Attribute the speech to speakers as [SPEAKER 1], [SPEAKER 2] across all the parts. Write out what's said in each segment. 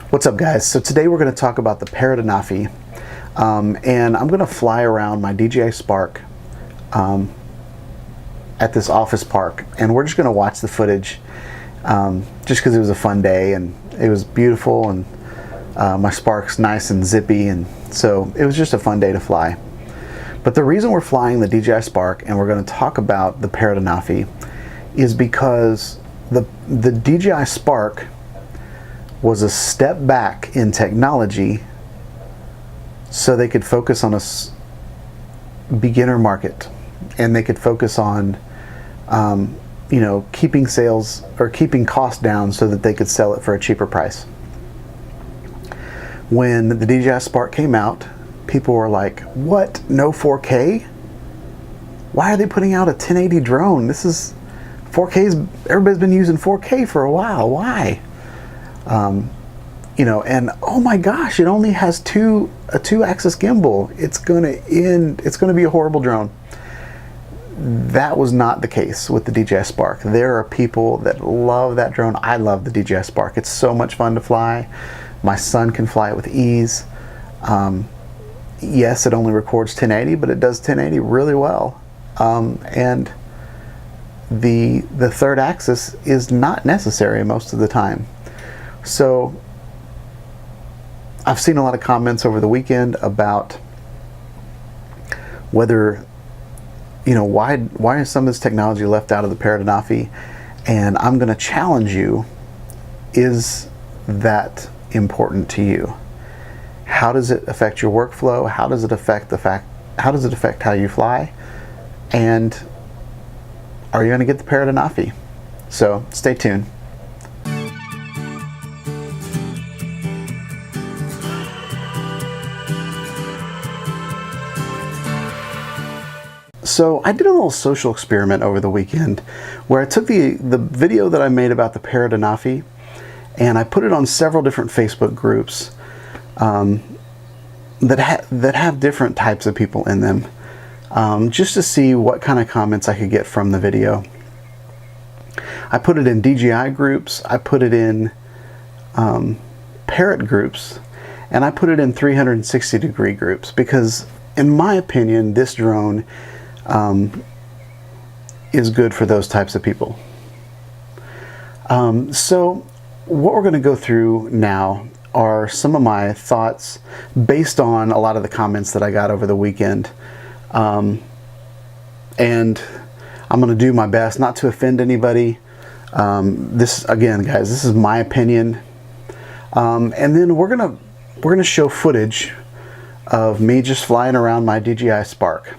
[SPEAKER 1] What's up, guys? So today we're going to talk about the Parrot Anafi, and I'm going to fly around my DJI Spark at this office park, and we're just going to watch the footage just because it was a fun day and it was beautiful, and my Spark's nice and zippy, and so it was just a fun day to fly. But the reason we're flying the DJI Spark and we're going to talk about the Parrot Anafi is because the DJI Spark was a step back in technology so they could focus on a beginner market, and they could focus on keeping sales or keeping costs down so that they could sell it for a cheaper price. When the DJI Spark came out, people were like, what, no 4K? Why are they putting out a 1080 drone? This is 4K's, everybody's been using 4K for a while, why? And oh my gosh, it only has a two-axis gimbal. It's gonna be a horrible drone. That was not the case with the DJI Spark. There are people that love that drone. I love the DJI Spark. It's so much fun to fly. My son can fly it with ease. Yes, it only records 1080, but it does 1080 really well. And the third axis is not necessary most of the time. So I've seen a lot of comments over the weekend about whether, why is some of this technology left out of the Parrot Anafi? And I'm going to challenge you, is that important to you? How does it affect your workflow? How does it affect how you fly? And are you going to get the Parrot Anafi? So stay tuned. So I did a little social experiment over the weekend where I took the video that I made about the Parrot Anafi and I put it on several different Facebook groups that have different types of people in them, just to see what kind of comments I could get from the video. I put it in DJI groups, I put it in Parrot groups, and I put it in 360-degree groups because, in my opinion, this drone is good for those types of people. So what we're going to go through now are some of my thoughts based on a lot of the comments that I got over the weekend. And I'm going to do my best not to offend anybody. This, again, guys, this is my opinion. And then we're going to show footage of me just flying around my DJI Spark.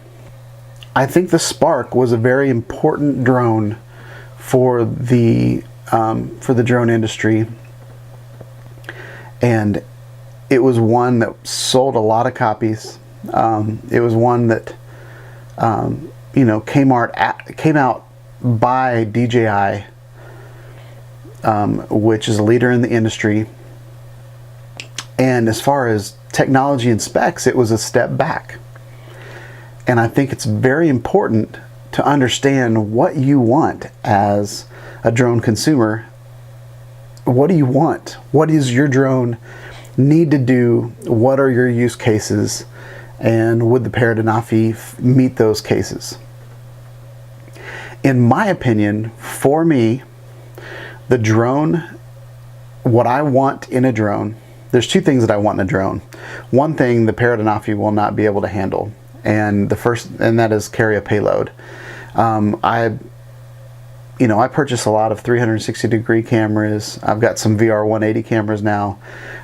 [SPEAKER 1] I think the Spark was a very important drone for the drone industry, and it was one that sold a lot of copies. It was one that came out by DJI, which is a leader in the industry. And as far as technology and specs, it was a step back. And I think it's very important to understand what you want as a drone consumer. What do you want? What does your drone need to do? What are your use cases? And would the Parrot Anafi meet those cases? In my opinion, for me, the drone, what I want in a drone, there's two things that I want in a drone. One thing the Parrot Anafi will not be able to handle, and that is carry a payload. I purchased a lot of 360-degree cameras. I've got some VR 180 cameras now,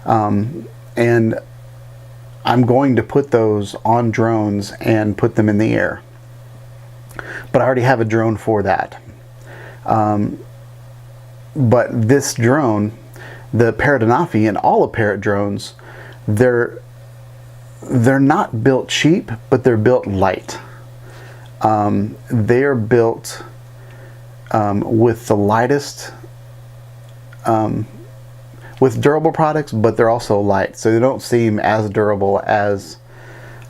[SPEAKER 1] and I'm going to put those on drones and put them in the air. But I already have a drone for that. But this drone, the Parrot Anafi, and all of Parrot drones, they're not built cheap, but they're built light. They are built with the lightest, with durable products, but they're also light, so they don't seem as durable as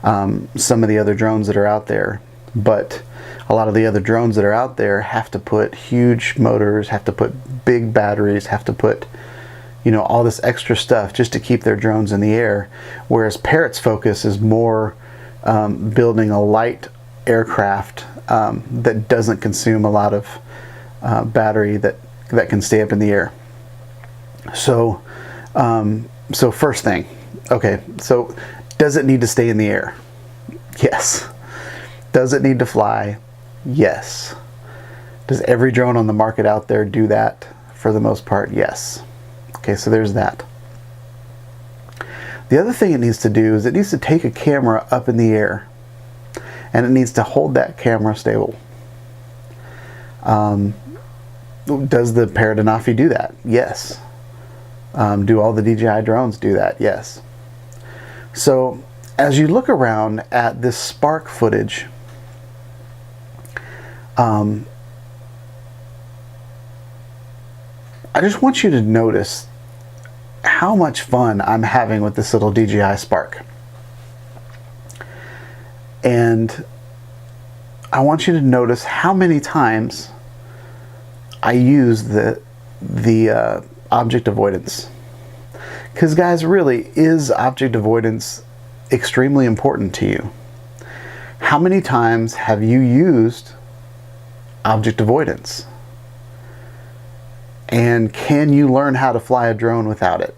[SPEAKER 1] some of the other drones that are out there. But a lot of the other drones that are out there have to put huge motors, have to put big batteries, have to put you know, all this extra stuff just to keep their drones in the air, whereas Parrot's focus is more building a light aircraft that doesn't consume a lot of battery that can stay up in the air. So so first thing, okay, so does it need to stay in the air? Yes. Does it need to fly? Yes. Does every drone on the market out there do that? For the most part, yes. Okay, so there's that. The other thing it needs to do is it needs to take a camera up in the air, and it needs to hold that camera stable. Does the Parrot Anafi do that? Yes. Do all the DJI drones do that? Yes. So as you look around at this Spark footage, I just want you to notice how much fun I'm having with this little DJI Spark. And I want you to notice how many times I use the object avoidance. Because guys, really, is object avoidance extremely important to you? How many times have you used object avoidance? And can you learn how to fly a drone without it?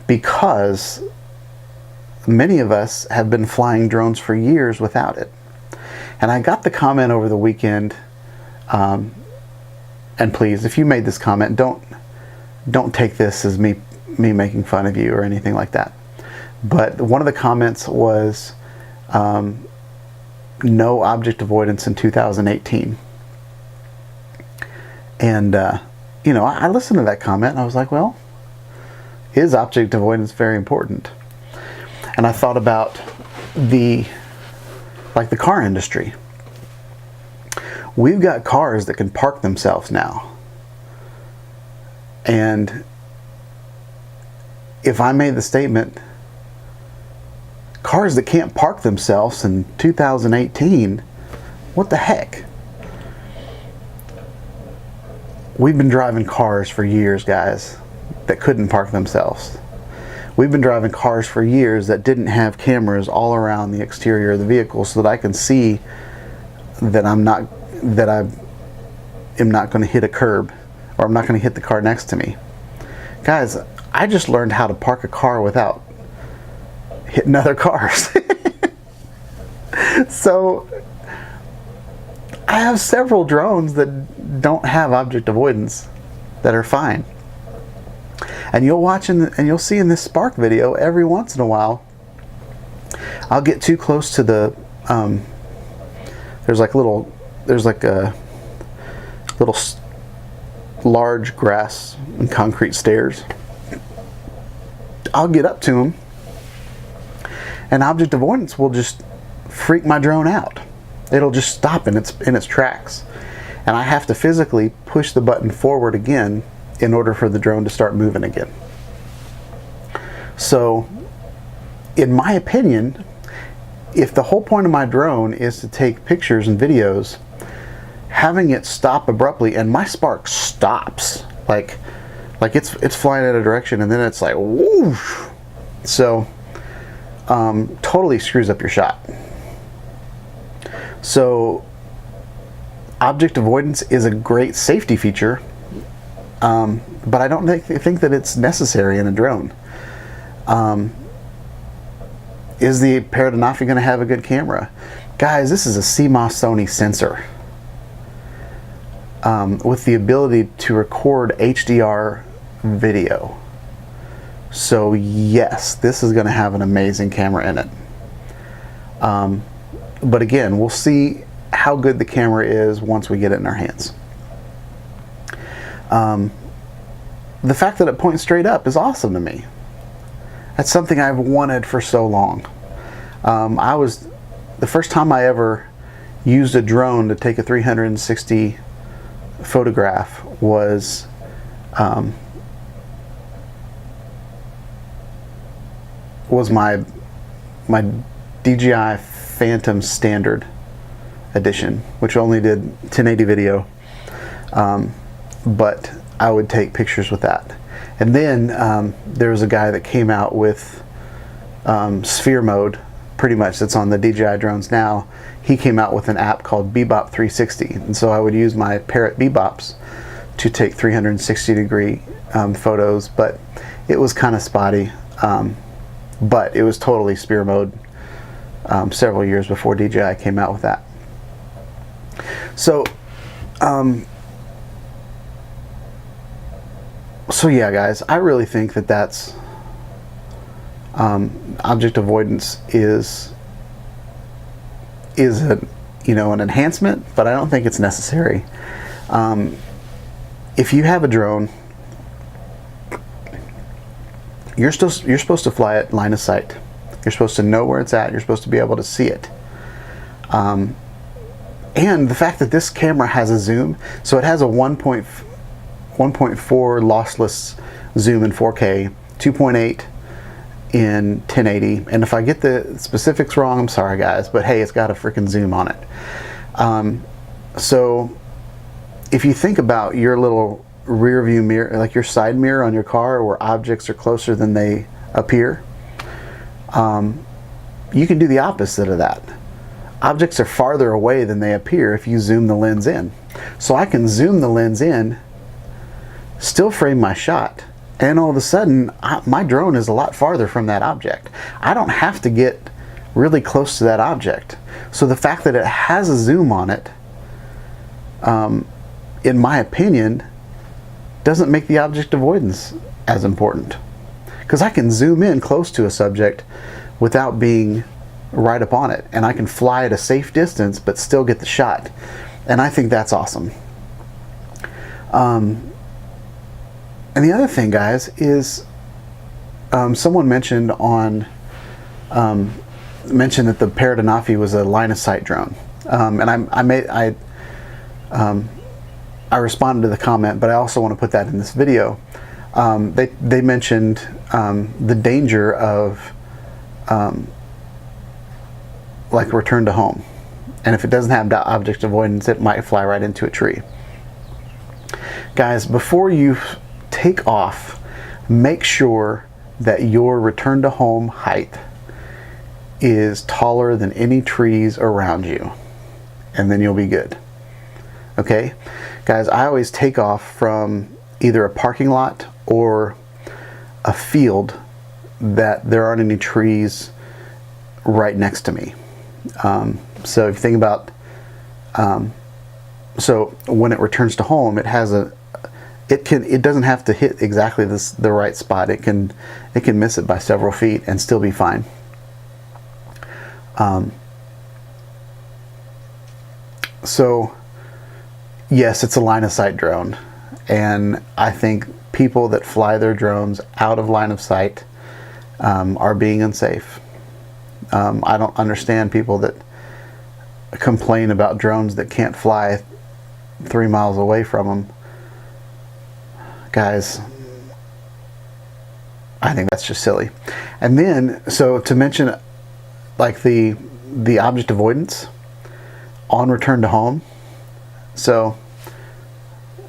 [SPEAKER 1] Because many of us have been flying drones for years without it. And I got the comment over the weekend, and please, if you made this comment, don't take this as me making fun of you or anything like that. But one of the comments was no object avoidance in 2018. And you know, I listened to that comment and I was like, well, is object avoidance very important? And I thought about the car industry. We've got cars that can park themselves now. And if I made the statement, cars that can't park themselves in 2018, what the heck? We've been driving cars for years, guys, that couldn't park themselves. We've been driving cars for years that didn't have cameras all around the exterior of the vehicle so that I can see that I am not going to hit a curb, or I'm not going to hit the car next to me. Guys, I just learned how to park a car without hitting other cars. So I have several drones that don't have object avoidance that are fine. And you'll watch and you'll see in this Spark video every once in a while I'll get too close to the there's like a little large grass and concrete stairs. I'll get up to them and object avoidance will just freak my drone out. It'll just stop in its tracks, and I have to physically push the button forward again in order for the drone to start moving again. So in my opinion, if the whole point of my drone is to take pictures and videos, having it stop abruptly, and my Spark stops like it's flying in a direction and then it's like whoosh, so totally screws up your shot. So object avoidance is a great safety feature, but I don't think that it's necessary in a drone. Is the Parrot Anafi going to have a good camera? Guys, this is a CMOS Sony sensor with the ability to record HDR video. So yes, this is going to have an amazing camera in it. But again, we'll see how good the camera is once we get it in our hands. The fact that it points straight up is awesome to me. That's something I've wanted for so long. The first time I ever used a drone to take a 360 photograph was my DJI Phantom Standard Edition, which only did 1080 video. But I would take pictures with that. And then there was a guy that came out with sphere mode, pretty much, that's on the DJI drones now. He came out with an app called Bebop 360, and so I would use my Parrot Bebops to take 360-degree photos, but it was kind of spotty. But it was totally sphere mode several years before DJI came out with that. So, so yeah, guys, I really think that that's object avoidance is a, an enhancement, but I don't think it's necessary. If you have a drone, you're supposed to fly it line of sight. You're supposed to know where it's at. You're supposed to be able to see it. And the fact that this camera has a zoom, so it has a 1.4 lossless zoom in 4K, 2.8 in 1080, and if I get the specifics wrong, I'm sorry guys, but hey, it's got a freaking zoom on it. So if you think about your little rear view mirror, like your side mirror on your car, where objects are closer than they appear, you can do the opposite of that. Objects are farther away than they appear if you zoom the lens in. So I can zoom the lens in, still frame my shot, and all of a sudden my drone is a lot farther from that object. I don't have to get really close to that object. So the fact that it has a zoom on it, in my opinion, doesn't make the object avoidance as important, because I can zoom in close to a subject without being right up on it, and I can fly at a safe distance but still get the shot, and I think that's awesome. And the other thing, guys, is someone mentioned mentioned that the Parrot Anafi was a line of sight drone, and I responded to the comment, but I also want to put that in this video. They mentioned the danger of like return to home, and if it doesn't have object avoidance, it might fly right into a tree. Guys, before you take off, make sure that your return to home height is taller than any trees around you, and then you'll be good. Okay, guys, I always take off from either a parking lot or a field that there aren't any trees right next to me. So if you think about, so when it returns to home, it has it doesn't have to hit exactly the right spot. It can miss it by several feet and still be fine. So yes, it's a line of sight drone, and I think people that fly their drones out of line of sight are being unsafe. I don't understand people that complain about drones that can't fly 3 miles away from them. Guys, I think that's just silly. And then, so to mention like the object avoidance on return to home. So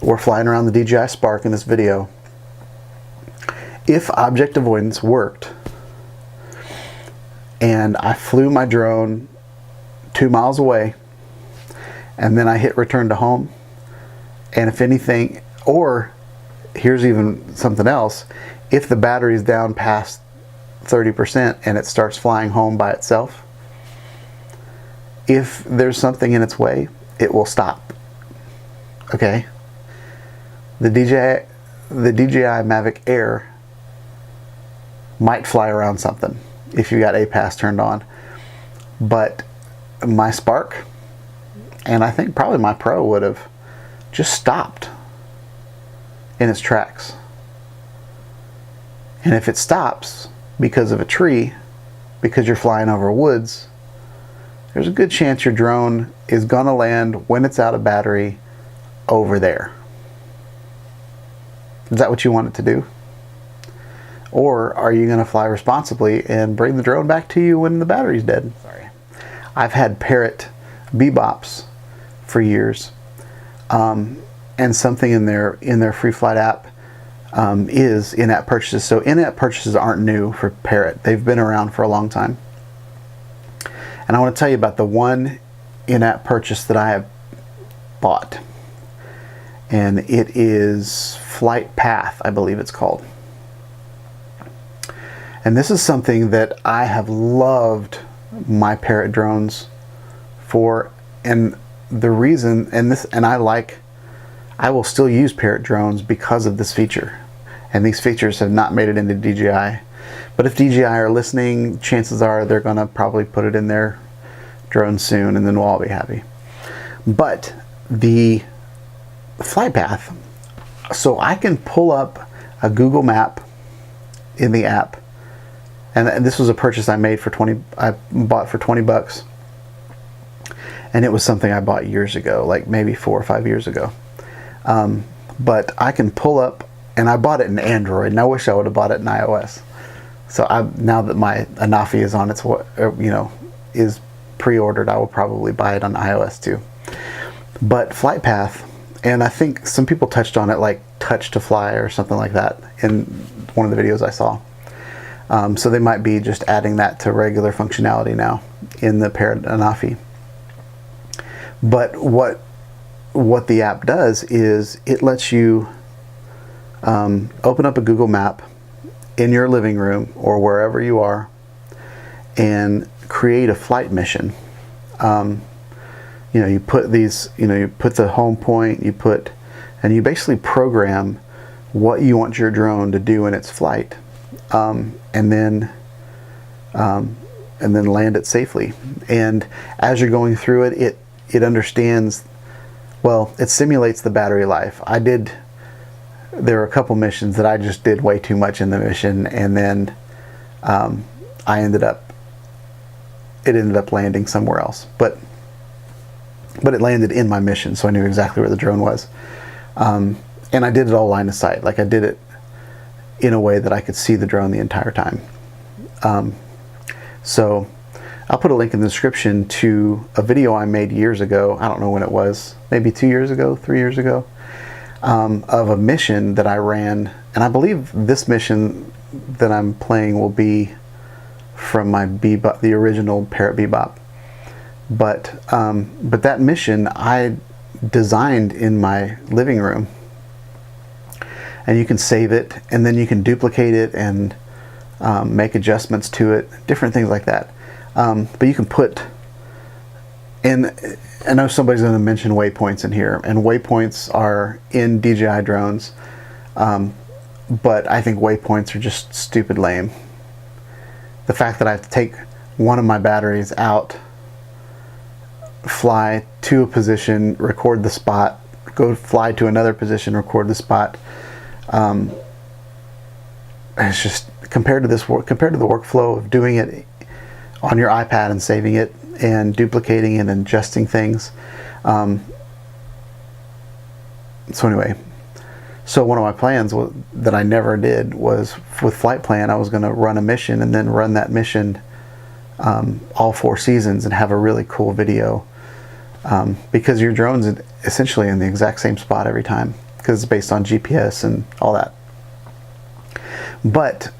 [SPEAKER 1] we're flying around the DJI Spark in this video. If object avoidance worked and I flew my drone 2 miles away and then I hit return to home, and if anything, or here's even something else, if the battery's down past 30% and it starts flying home by itself, if there's something in its way, it will stop. Okay? The DJI Mavic Air might fly around something if you got APAS turned on, but my Spark, and I think probably my Pro, would have just stopped in its tracks. And if it stops because of a tree, because you're flying over woods, there's a good chance your drone is gonna land when it's out of battery over there. Is that what you want it to do? Or are you gonna fly responsibly and bring the drone back to you when the battery's dead? Sorry. I've had Parrot Bebops for years. and something in their free flight app is in-app purchases. So in-app purchases aren't new for Parrot. They've been around for a long time. And I want to tell you about the one in-app purchase that I have bought. And it is Flight Path, I believe it's called. And this is something that I have loved my Parrot drones for, and the reason, and I will still use Parrot drones because of this feature. And these features have not made it into DJI. But if DJI are listening, chances are they're going to probably put it in their drone soon, and then we'll all be happy. But the Flight Path, so I can pull up a Google map in the app, and this was a purchase I made for I bought for 20 bucks, and it was something I bought years ago, like maybe 4 or 5 years ago. But I can pull up, and I bought it in Android, and I wish I would have bought it in iOS. So now that my Anafi is on its, is pre-ordered, I will probably buy it on iOS too. But Flight Path, and I think some people touched on it, like Touch to Fly or something like that in one of the videos I saw. So they might be just adding that to regular functionality now in the Parrot Anafi. But what the app does is it lets you open up a Google map in your living room or wherever you are and create a flight mission. You put these, you put the home point, and you basically program what you want your drone to do in its flight, and then land it safely. And as you're going through it, it understands, well, it simulates the battery life. There were a couple missions that I just did way too much in the mission, and then it ended up landing somewhere else. But it landed in my mission, so I knew exactly where the drone was. And I did it all line of sight. Like, I did it in a way that I could see the drone the entire time. So I'll put a link in the description to a video I made years ago. I don't know when it was, maybe 2 years ago, 3 years ago, of a mission that I ran. And I believe this mission that I'm playing will be from my Bebop, the original Parrot Bebop. But that mission I designed in my living room, and you can save it, and then you can duplicate it and make adjustments to it, different things like that. But you can put, and I know somebody's going to mention waypoints in here, and waypoints are in DJI drones, but I think waypoints are just stupid lame. The fact that I have to take one of my batteries out, fly to a position, record the spot, go fly to another position, record the spot. It's just, compared to the workflow of doing it on your iPad and saving it and duplicating it and adjusting things. So anyway, so one of my plans that I never did was, with Flight Plan, I was going to run a mission and then run that mission all 4 seasons and have a really cool video. Because your drone's essentially in the exact same spot every time, because it's based on GPS and all that. But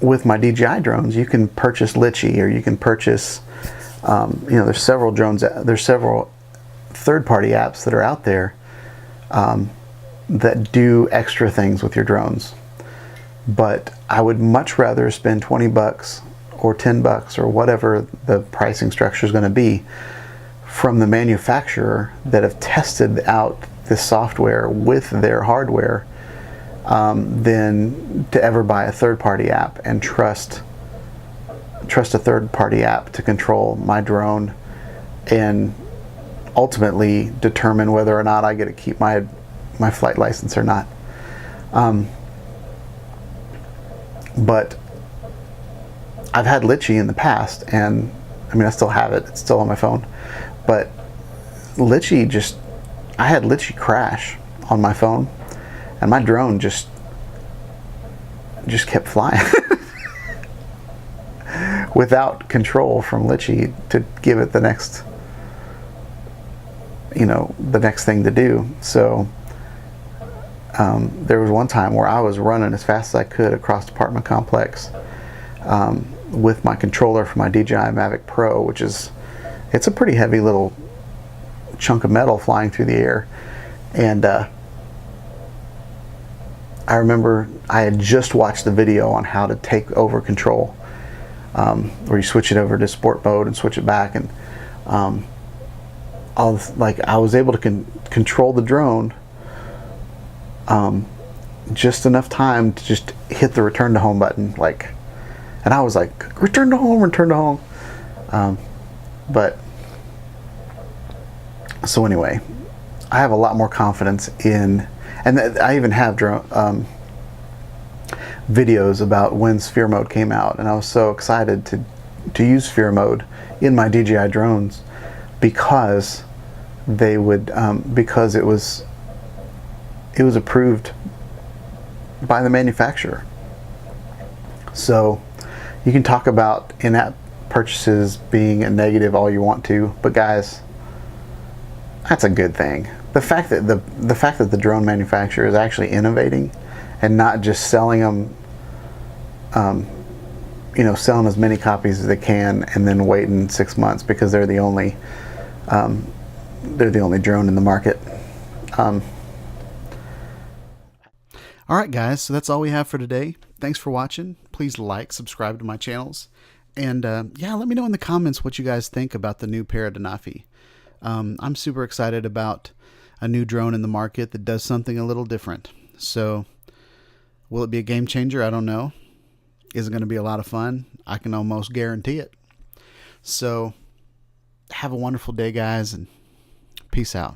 [SPEAKER 1] with my DJI drones, you can purchase Litchi, or you can purchase, there's several drones, there's several third-party apps that are out there that do extra things with your drones. But I would much rather spend 20 bucks or 10 bucks or whatever the pricing structure is going to be from the manufacturer that have tested out this software with their hardware, than to ever buy a third-party app and trust a third-party app to control my drone and ultimately determine whether or not I get to keep my flight license or not. But I've had Litchi in the past, and I mean, I still have it. It's still on my phone. But Litchi I had Litchi crash on my phone, and my drone just kept flying without control from Litchi to give it the next, you know, the next thing to do. So there was one time where I was running as fast as I could across the apartment complex with my controller for my DJI Mavic Pro, which is, it's a pretty heavy little chunk of metal flying through the air. And I remember I had just watched the video on how to take over control, where you switch it over to sport mode and switch it back, and I was able to control the drone just enough time to just hit the return to home button, and I was like, return to home, return to home. But so anyway, I have a lot more confidence in, and I even have drone videos about when sphere mode came out, and I was so excited to use sphere mode in my DJI drones because they would because it was approved by the manufacturer. So you can talk about in-app purchases being a negative all you want to, but guys, that's a good thing. The fact that the drone manufacturer is actually innovating and not just selling them, you know, selling as many copies as they can and then waiting 6 months because they're the only drone in the market. All right, guys, so that's all we have for today. Thanks for watching. Please like, subscribe to my channels, and yeah, let me know in the comments what you guys think about the new Parrot Anafi. I'm super excited about a new drone in the market that does something a little different. So will it be a game changer? I don't know. Is it going to be a lot of fun? I can almost guarantee it. So have a wonderful day, guys, and peace out.